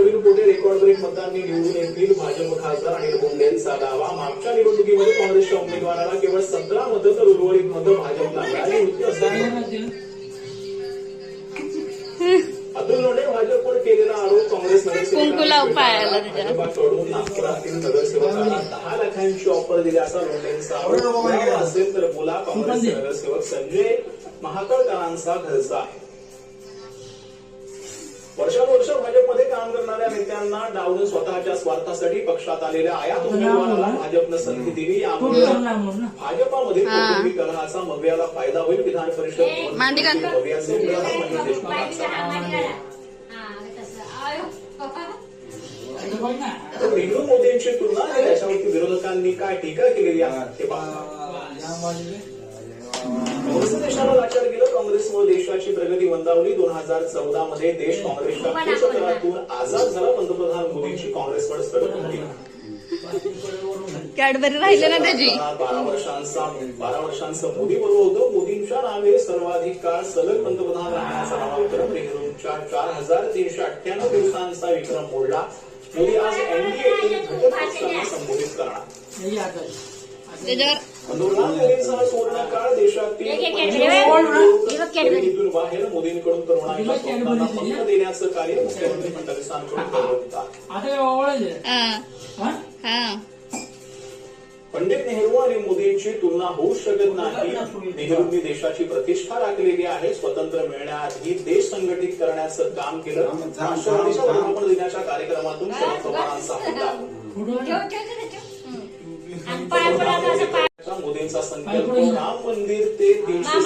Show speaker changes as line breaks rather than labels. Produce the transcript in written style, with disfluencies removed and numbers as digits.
नवीन Pune record break मतदारांनी निवडून येतील भाजप खासदार अनिल बोंडेंचा दावा. मागच्या निवडणुकीमध्ये काँग्रेसच्या उमेदवाराला केवळ 17 मतं तर उर्वरित मतं भाजपला मिळाली होती असं अतुल लोंढे भाजपवर केलेला आरोप. काँग्रेस भाजपाकडून नागपुरातील नगरसेवकांना 10 लाखांची ऑफर दिल्याचा लोंढेंचा आरोप असेल तर बोला. काँग्रेसचे नगरसेवक संजय महाकळकरांचा घरचा आहे. वर्षानुवर्ष भाजपमध्ये काम करणाऱ्या नेत्यांना डावलून स्वतःच्या स्वार्थासाठी पक्षात आलेल्या आयात उमेदवाराला भाजपनं संधी दिली. यामुळे भाजपामध्ये कौटुंबिक कलहाचा मव्याला फायदा होईल. विधान परिषद मव्याचे नेहरू मोदींची तुलना त्याच्यावरती विरोधकांनी काय टीका केलेली आहे ते पहा. काँग्रेसने देशाला लाचार केलं. काँग्रेसमुळे देशाची प्रगती मंदावली. 2014 मध्ये देश काँग्रेसच्या कुचक्रातून आझाद झाला. पंतप्रधान मोदींची काँग्रेसकडे सरळ होती.
कॅडबरी राहिले ना त्याची.
12 वर्षांचं मोदी बरोबर होतं. मोदींच्या नावे सर्वाधिक काळ सलग पंतप्रधान राहण्याचा नवा नेहरूंच्या 4398 दिवसांचा विक्रम मोडला. मोदी आज एनडीएतील घटक पक्षांना संबोधित करणार. पंतप्रधान मोदींचा सुवर्ण काळ देशातील बाहेर मोदींकडून तरुणांच्या स्वप्नांना पंख देण्याचं कार्य मुख्यमंत्री फडणवीसांकडून करत होता. पंडित नेहरू आणि मोदींची तुलना होऊ शकत नाही. नेहरूंनी देशाची प्रतिष्ठा राखलेली आहे. स्वतंत्र मिळण्याआधी देश संघटित करण्याचं काम केलं. राष्ट्रवादीच्या वर्धापन दिनाच्या कार्यक्रमातून शरद पवारांचा होता. मोदींचा संकल्प राम मंदिर ते 300